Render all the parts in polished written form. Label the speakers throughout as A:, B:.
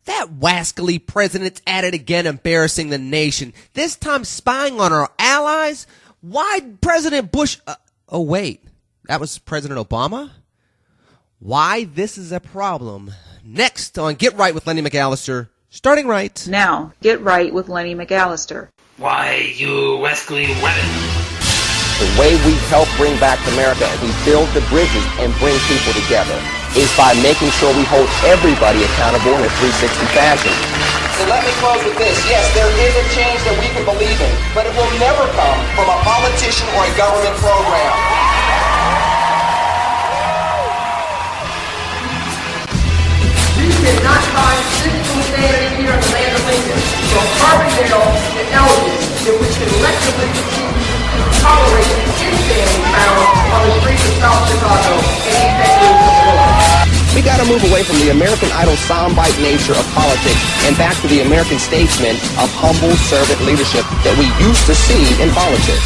A: That wascally president's at it again, embarrassing the nation. This time spying on our allies. Why President Bush? Oh, wait. That was President Obama? Why this is a problem. Next on Get Right with Lenny McAllister. Starting right
B: now. Get Right with Lenny McAllister.
C: Why, you rascally women.
D: The way we help bring back America and we build the bridges and bring people together is by making sure we hold everybody accountable in a 360 fashion.
E: So let me close with this. Yes, there is a change that we can believe in, but it will never come from a politician or a government program.
F: You cannot find physical standing here in the land of Lincoln from Carbondale to Elgin that we can collectively continue to tolerate the insanity found on the streets of South Chicago and East Texas.
D: We got to move away from the American Idol soundbite nature of politics and back to the American statesman of humble servant leadership that we used to see in politics.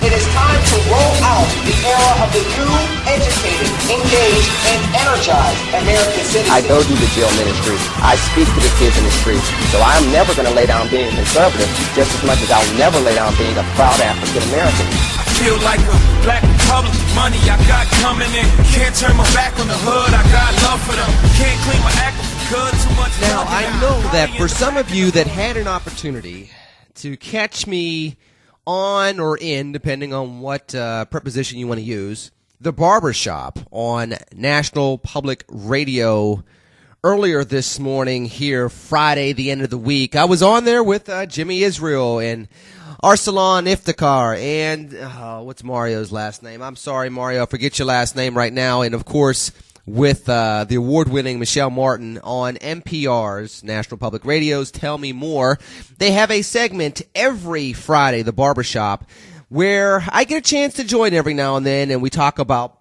E: It is time to roll out the era of the new, educated, engaged, and energized American citizens.
D: I go do the jail ministry. I speak to the kids in the streets. So I'm never going to lay down being conservative just as much as I'll never lay down being a proud African American.
G: I feel like a black republic. Money I got coming in. Can't turn my back on the hood. I got love for them. Can't clean my act good too much.
A: Now, I know that for some of you that had an opportunity to catch me on or in, depending on what preposition you want to use, the barbershop on National Public Radio earlier this morning here, Friday, the end of the week. I was on there with Jimmy Israel and Arsalan Iftikhar and what's Mario's last name? I'm sorry, Mario, I forget your last name right now. And, of course, with the award-winning Michelle Martin on NPR's National Public Radio's Tell Me More. They have a segment every Friday, The Barbershop, where I get a chance to join every now and then, and we talk about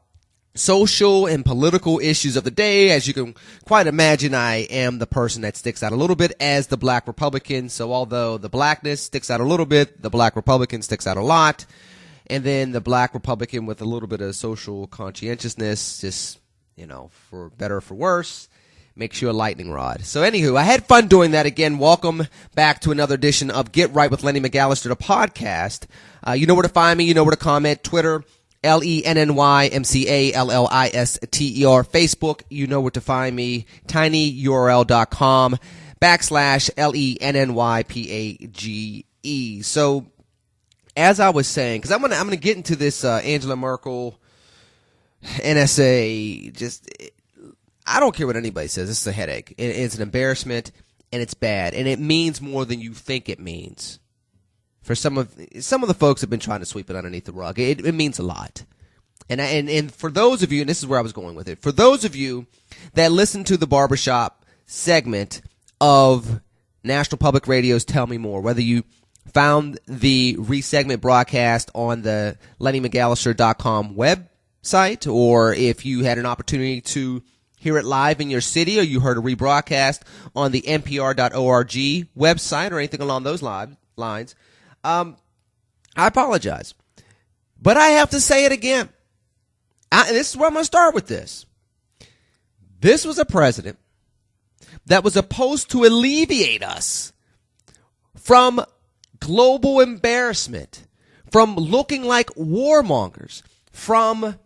A: social and political issues of the day. As you can quite imagine, I am the person that sticks out a little bit as the black Republican. So although the blackness sticks out a little bit, the black Republican sticks out a lot. And then the black Republican with a little bit of social conscientiousness, just, you know, for better or for worse, makes you a lightning rod. So anywho, I had fun doing that again. Welcome back to another edition of Get Right with Lenny McAllister, the podcast. You know where to find me. You know where to comment. Twitter, LennyMcAllister. Facebook, you know where to find me. tinyurl.com/LennyPage. So as I was saying, because I'm gonna get into this Angela Merkel NSA, just, I don't care what anybody says. It's a headache. It's an embarrassment, and it's bad, and it means more than you think it means. For some of the folks have been trying to sweep it underneath the rug. It means a lot. And for those of you, and this is where I was going with it, for those of you that listen to the barbershop segment of National Public Radio's Tell Me More, whether you found the resegment broadcast on the LennyMcAllister.com website, or if you had an opportunity to hear it live in your city, or you heard a rebroadcast on the NPR.org website, or anything along those lines, I apologize. But I have to say it again. This is where I'm going to start with this. This was a president that was supposed to alleviate us from global embarrassment, from looking like warmongers, from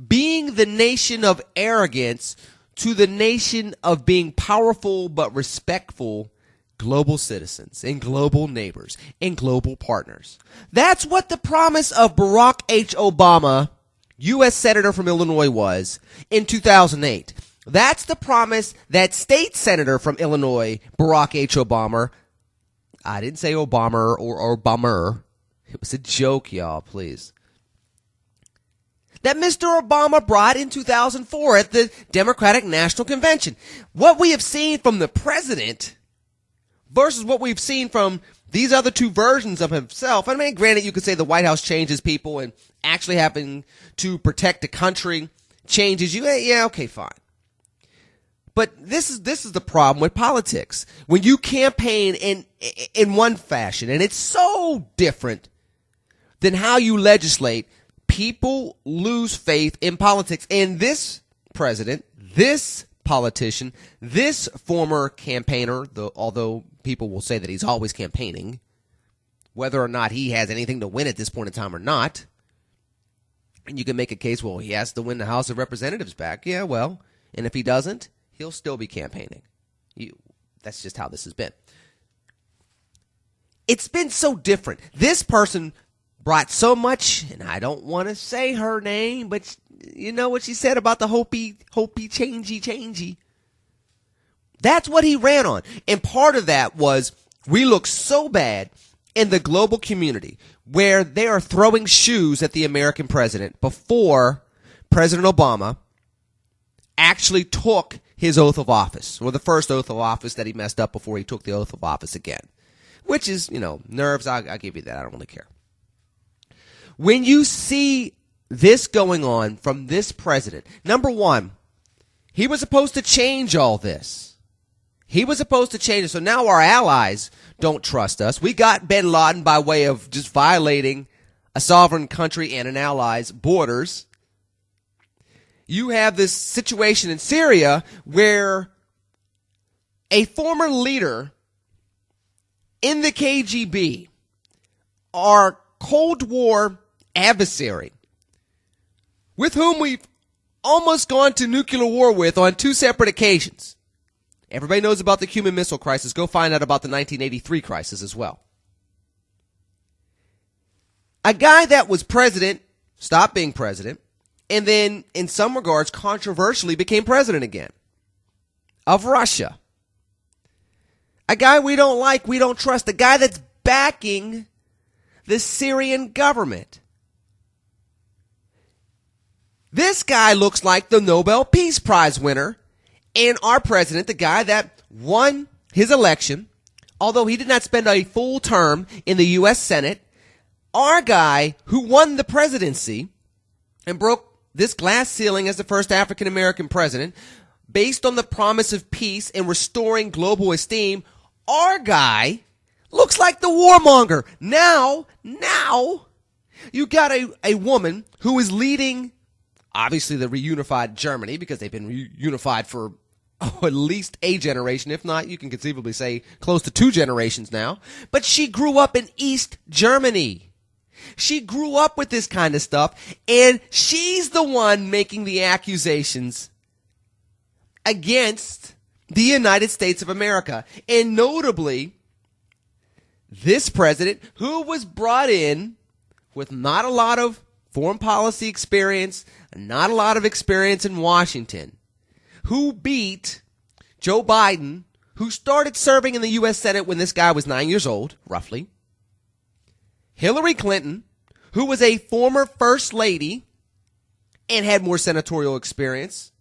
A: being the nation of arrogance to the nation of being powerful but respectful global citizens and global neighbors and global partners. That's what the promise of Barack H. Obama, U.S. Senator from Illinois, was in 2008. That's the promise that State Senator from Illinois, Barack H. Obama, I didn't say Obama or Obama. It was a joke, y'all, please. That Mr. Obama brought in 2004 at the Democratic National Convention. What we have seen from the president versus what we've seen from these other two versions of himself. I mean, granted, you could say the White House changes people and actually having to protect the country changes you. Yeah, okay, fine. But this is the problem with politics. When you campaign in one fashion, and it's so different than how you legislate, people lose faith in politics. And this president politician. This former campaigner, although people will say that he's always campaigning, whether or not he has anything to win at this point in time or not. And you can make a case, well, he has to win the House of Representatives back. Yeah, well, and if he doesn't, he'll still be campaigning. That's just how this has been. It's been so different. This person brought so much, and I don't want to say her name, but you know what she said about the Hopi changey. That's what he ran on. And part of that was we look so bad in the global community where they are throwing shoes at the American president before President Obama actually took his oath of office, or the first oath of office that he messed up before he took the oath of office again. Which is, nerves, I'll give you that. I don't really care. When you see this going on from this president, number one, he was supposed to change all this. He was supposed to change it. So now our allies don't trust us. We got bin Laden by way of just violating a sovereign country and an ally's borders. You have this situation in Syria where a former leader in the KGB, our Cold War adversary, with whom we've almost gone to nuclear war with on two separate occasions. Everybody knows about the Cuban Missile Crisis. Go find out about the 1983 crisis as well. A guy that was president, stopped being president, and then, in some regards, controversially became president again of Russia. A guy we don't like, we don't trust. A guy that's backing the Syrian government. This guy looks like the Nobel Peace Prize winner, and our president, the guy that won his election, although he did not spend a full term in the U.S. Senate, our guy who won the presidency and broke this glass ceiling as the first African-American president, based on the promise of peace and restoring global esteem, our guy looks like the warmonger. Now, you got a woman who is leading, obviously, the reunified Germany, because they've been reunified for at least a generation, if not, you can conceivably say close to 2 generations now. But she grew up in East Germany. She grew up with this kind of stuff, and she's the one making the accusations against the United States of America. And notably, this president, who was brought in with not a lot of foreign policy experience, not a lot of experience in Washington, who beat Joe Biden, who started serving in the U.S. Senate when this guy was 9 years old, roughly, Hillary Clinton, who was a former first lady and had more senatorial experience,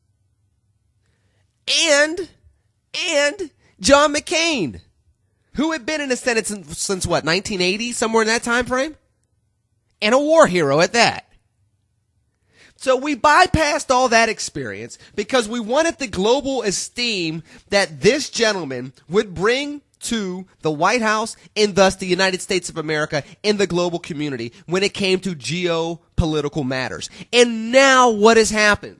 A: and John McCain, who had been in the Senate since what, 1980, somewhere in that time frame? And a war hero at that. So we bypassed all that experience because we wanted the global esteem that this gentleman would bring to the White House and thus the United States of America in the global community when it came to geopolitical matters. And now what has happened?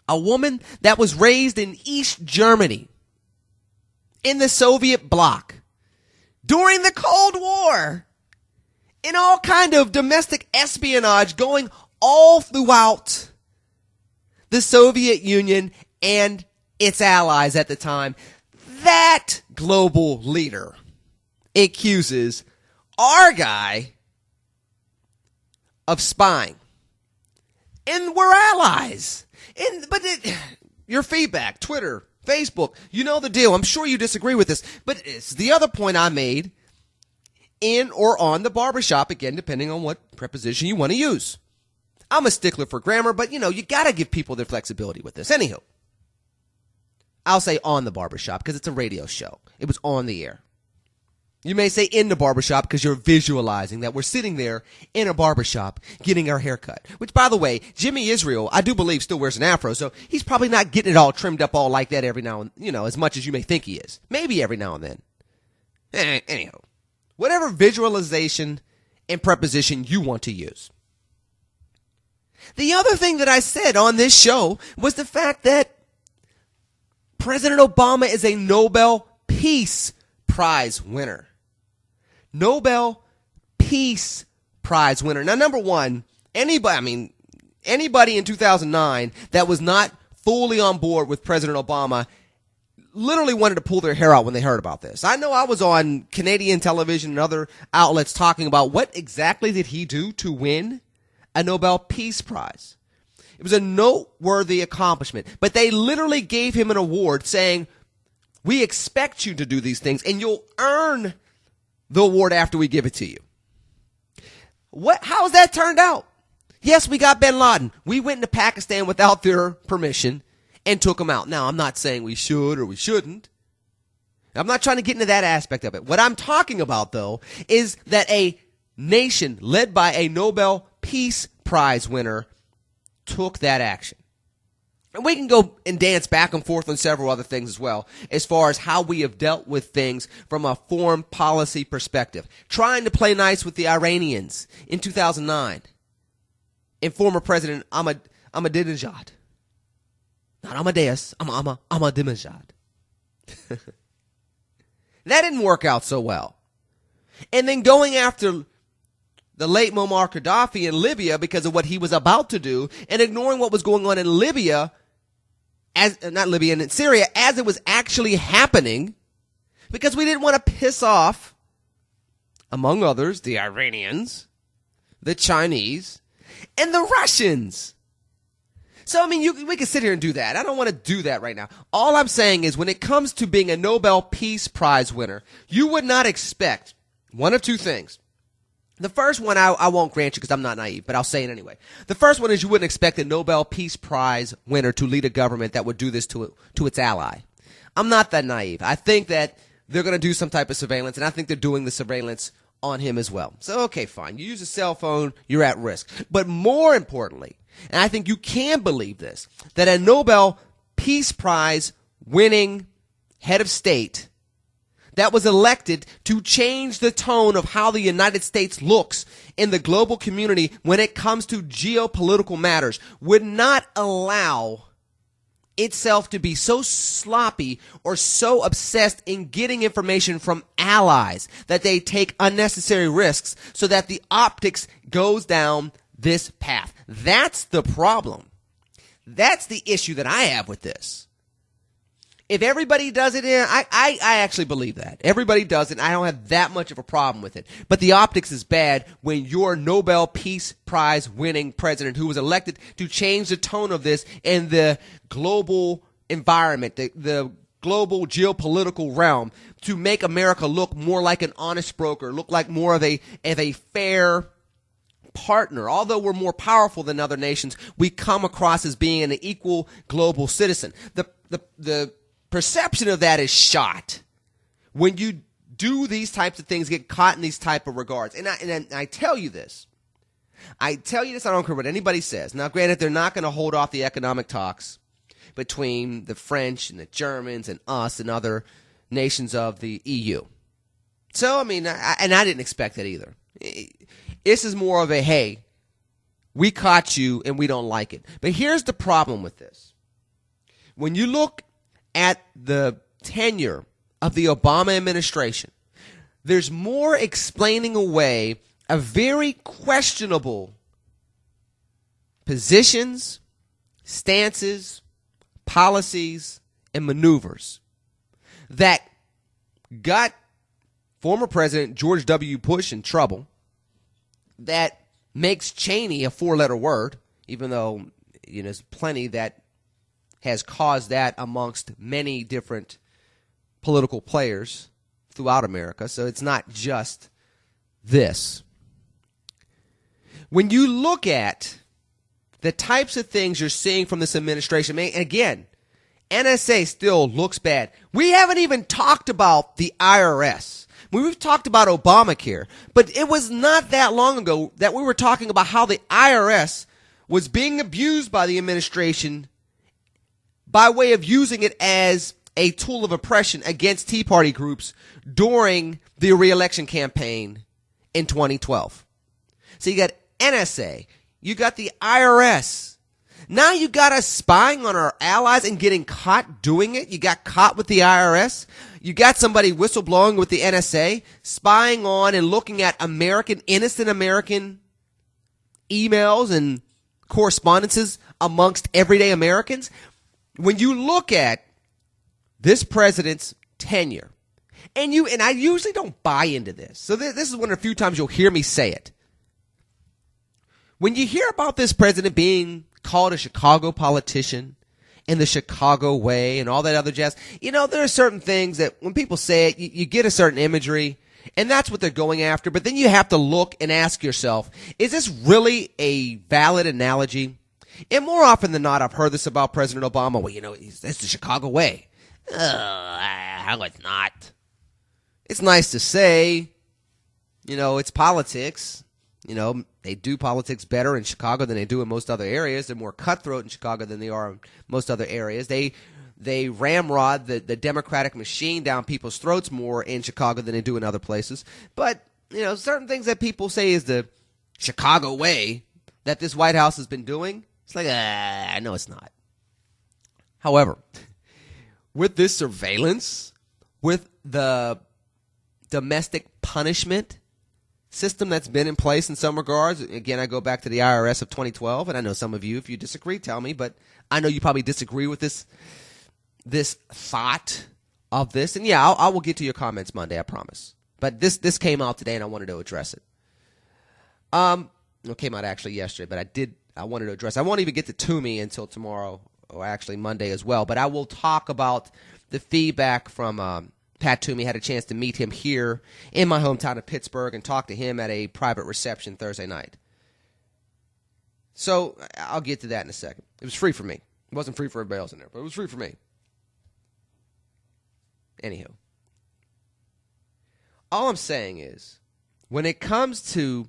A: A woman that was raised in East Germany, in the Soviet bloc, during the Cold War, in all kind of domestic espionage going all throughout the Soviet Union and its allies at the time. That global leader accuses our guy of spying. And we're allies. Your feedback, Twitter, Facebook, you know the deal. I'm sure you disagree with this. But it's the other point I made in or on the barbershop, again, depending on what preposition you want to use. I'm a stickler for grammar, but, you got to give people their flexibility with this. Anywho, I'll say on the barbershop because it's a radio show. It was on the air. You may say in the barbershop because you're visualizing that we're sitting there in a barbershop getting our hair cut. Which, by the way, Jimmy Israel, I do believe, still wears an afro, so he's probably not getting it all trimmed up all like that every now and, as much as you may think he is. Maybe every now and then. Anyhow, whatever visualization and preposition you want to use. The other thing that I said on this show was the fact that President Obama is a Nobel Peace Prize winner. Nobel Peace Prize winner. Now, number one, anybody in 2009 that was not fully on board with President Obama literally wanted to pull their hair out when they heard about this. I know I was on Canadian television and other outlets talking about what exactly did he do to win a Nobel Peace Prize. It was a noteworthy accomplishment, but they literally gave him an award saying, we expect you to do these things and you'll earn the award after we give it to you. How has that turned out? Yes, we got bin Laden. We went into Pakistan without their permission and took him out. Now, I'm not saying we should or we shouldn't. I'm not trying to get into that aspect of it. What I'm talking about, though, is that a nation led by a Nobel Peace Prize winner took that action. And we can go and dance back and forth on several other things as well, as far as how we have dealt with things from a foreign policy perspective. Trying to play nice with the Iranians in 2009. And former President Ahmadinejad. Not Amadeus, Ahmadinejad. That didn't work out so well. And then going after the late Muammar Gaddafi in Libya because of what he was about to do, and ignoring what was going on in Libya, in Syria, as it was actually happening, because we didn't want to piss off, among others, the Iranians, the Chinese, and the Russians. So, we can sit here and do that. I don't want to do that right now. All I'm saying is when it comes to being a Nobel Peace Prize winner, you would not expect one of two things. The first one I won't grant you because I'm not naive, but I'll say it anyway. The first one is you wouldn't expect a Nobel Peace Prize winner to lead a government that would do this to its ally. I'm not that naive. I think that they're going to do some type of surveillance, and I think they're doing the surveillance on him as well. So, okay, fine. You use a cell phone, you're at risk. But more importantly, and I think you can believe this, that a Nobel Peace Prize winning head of state that was elected to change the tone of how the United States looks in the global community when it comes to geopolitical matters would not allow itself to be so sloppy or so obsessed in getting information from allies that they take unnecessary risks so that the optics goes down this path. That's the problem. That's the issue that I have with this. If everybody does it, I actually believe that. Everybody does it, and I don't have that much of a problem with it. But the optics is bad when your Nobel Peace Prize winning president who was elected to change the tone of this in the global environment, the global geopolitical realm, to make America look more like an honest broker, look like more of a fair partner. Although we're more powerful than other nations, we come across as being an equal global citizen. The perception of that is shot when you do these types of things, get caught in these type of regards. And I tell you this. I don't care what anybody says. Now, granted, they're not going to hold off the economic talks between the French and the Germans and us and other nations of the EU. So, I didn't expect that either. This is more of a, hey, we caught you and we don't like it. But here's the problem with this. When you look at the tenure of the Obama administration, there's more explaining away of very questionable positions, stances, policies, and maneuvers that got former President George W. Bush in trouble, that makes Cheney a four-letter word, even though there's plenty that has caused that amongst many different political players throughout America. So it's not just this. When you look at the types of things you're seeing from this administration, again, NSA still looks bad. We haven't even talked about the IRS. We've talked about Obamacare, but it was not that long ago that we were talking about how the IRS was being abused by the administration by way of using it as a tool of oppression against Tea Party groups during the re-election campaign in 2012. So you got NSA, you got the IRS Now you got us spying on our allies and getting caught doing it. You got caught with the IRS. You got somebody whistleblowing with the NSA, spying on and looking at innocent American emails and correspondences amongst everyday Americans. When you look at this president's tenure, and I usually don't buy into this, so this is one of the few times you'll hear me say it. When you hear about this president being called a Chicago politician in the Chicago way and all that other jazz, there are certain things that when people say it, you get a certain imagery, and that's what they're going after. But then you have to look and ask yourself, is this really a valid analogy? And more often than not, I've heard this about President Obama. Well, it's the Chicago way. How it's not. It's nice to say, it's politics. They do politics better in Chicago than they do in most other areas. They're more cutthroat in Chicago than they are in most other areas. They ramrod the Democratic machine down people's throats more in Chicago than they do in other places. But, certain things that people say is the Chicago way that this White House has been doing, it's like, no, it's not. However, with this surveillance, with the domestic punishment system that's been in place in some regards. Again, I go back to the IRS of 2012, and I know some of you, if you disagree, tell me, but I know you probably disagree with this thought of this. And yeah, I will get to your comments Monday, I promise. But this came out today, and I wanted to address it. It came out actually yesterday, but I wanted to address it. I won't even get to Toomey until tomorrow, or actually Monday as well, but I will talk about the feedback from Pat Toomey. Had a chance to meet him here in my hometown of Pittsburgh and talk to him at a private reception Thursday night. So I'll get to that in a second. It was free for me. It wasn't free for everybody else in there, but it was free for me. Anywho. All I'm saying is, when it comes to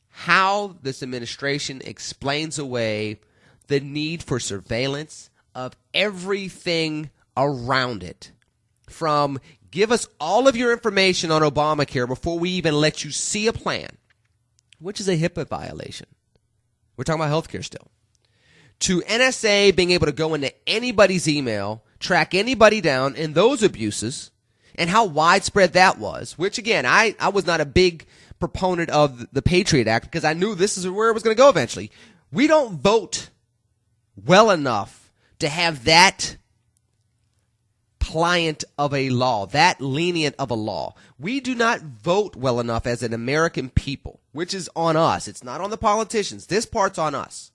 A: how this administration explains away the need for surveillance of everything around it, from give us all of your information on Obamacare before we even let you see a plan, which is a HIPAA violation. We're talking about healthcare still. To NSA being able to go into anybody's email, track anybody down, and those abuses, and how widespread that was, which again, I was not a big proponent of the Patriot Act because I knew this is where it was going to go eventually. We don't vote well enough to have that pliant of a law, that lenient of a law. We do not vote well enough as an American people, which is on us. It's not on the politicians. This part's on us.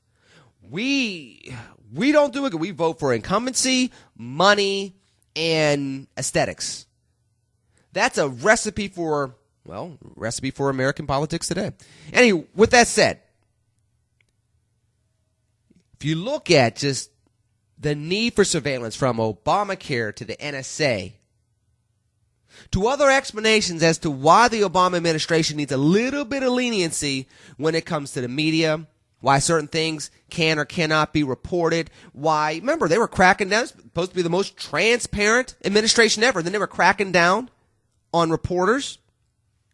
A: We don't do it good. We vote for incumbency, money, and aesthetics. That's a recipe for American politics today. Anyway, with that said, if you look at just the need for surveillance from Obamacare to the NSA, to other explanations as to why the Obama administration needs a little bit of leniency when it comes to the media, why certain things can or cannot be reported, why, remember, they were cracking down, it's supposed to be the most transparent administration ever, then they were cracking down on reporters.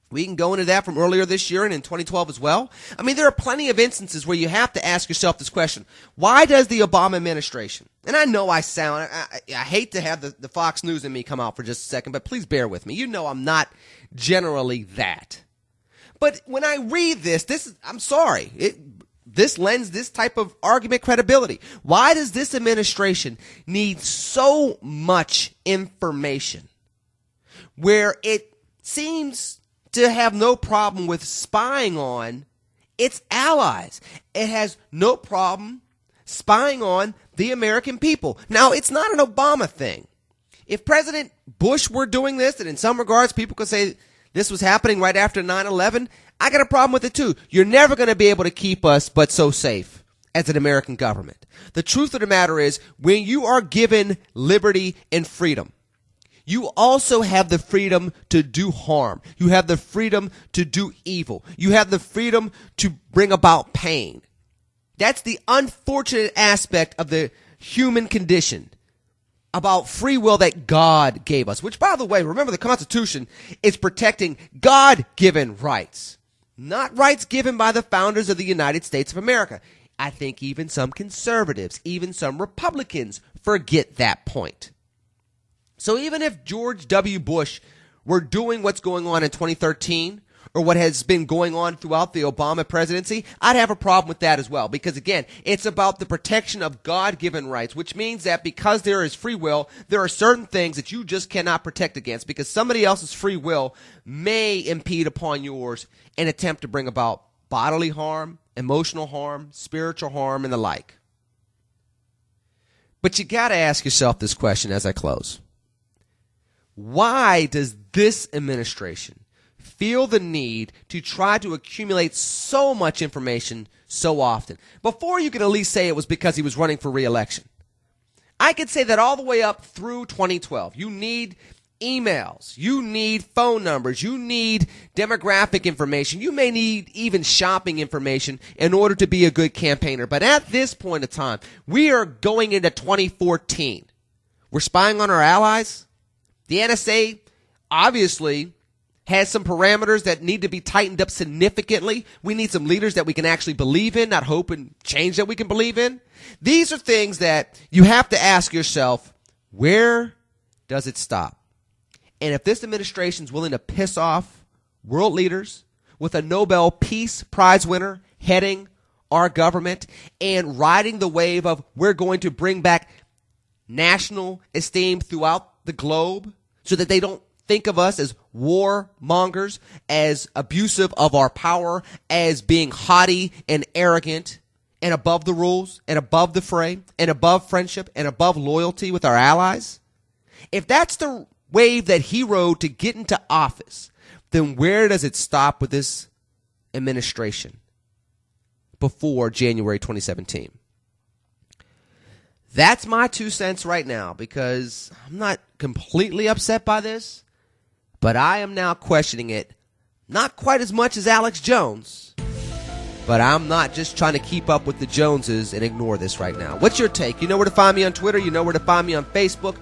A: We can go into that from earlier this year and in 2012 as well. I mean, there are plenty of instances where you have to ask yourself this question. Why does the Obama administration, and I know I hate to have the Fox News in me come out for just a second, but please bear with me. You know I'm not generally that. But when I read I'm sorry, this lends this type of argument credibility. Why does this administration need so much information where it seems to have no problem with spying on its allies? It has no problem spying on the American people. Now, it's not an Obama thing. If President Bush were doing this, and in some regards people could say this was happening right after 9/11, I got a problem with it too. You're never going to be able to keep us but so safe as an American government. The truth of the matter is, when you are given liberty and freedom, you also have the freedom to do harm. You have the freedom to do evil. You have the freedom to bring about pain. That's the unfortunate aspect of the human condition about free will that God gave us, which, by the way, remember, the Constitution is protecting God-given rights, not rights given by the founders of the United States of America. I think even some conservatives, even some Republicans forget that point. So even if George W. Bush were doing what's going on in 2013 or what has been going on throughout the Obama presidency, I'd have a problem with that as well. Because again, it's about the protection of God-given rights, which means that because there is free will, there are certain things that you just cannot protect against because somebody else's free will may impede upon yours and attempt to bring about bodily harm, emotional harm, spiritual harm, and the like. But you got to ask yourself this question as I close. Why does this administration feel the need to try to accumulate so much information so often? Before you could at least say it was because he was running for re-election. I could say that all the way up through 2012. You need emails. You need phone numbers. You need demographic information. You may need even shopping information in order to be a good campaigner. But at this point in time, we are going into 2014. We're spying on our allies. The NSA obviously has some parameters that need to be tightened up significantly. We need some leaders that we can actually believe in, not hope and change that we can believe in. These are things that you have to ask yourself, where does it stop? And if this administration is willing to piss off world leaders with a Nobel Peace Prize winner heading our government and riding the wave of we're going to bring back national esteem throughout the globe so that they don't think of us as warmongers, as abusive of our power, as being haughty and arrogant and above the rules and above the fray and above friendship and above loyalty with our allies. If that's the wave that he rode to get into office, then where does it stop with this administration before January 2017? That's my 2 cents right now, because I'm not completely upset by this, but I am now questioning it, not quite as much as Alex Jones, but I'm not just trying to keep up with the Joneses and ignore this right now. What's your take? You know where to find me on Twitter. You know where to find me on Facebook.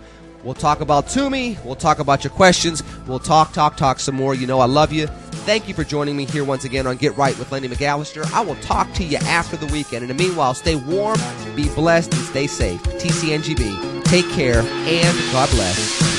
A: We'll talk about Toomey. We'll talk about your questions. We'll talk some more. You know I love you. Thank you for joining me here once again on Get Right with Lenny McAllister. I will talk to you after the weekend. In the meanwhile, stay warm, be blessed, and stay safe. TCNGB. Take care, and God bless.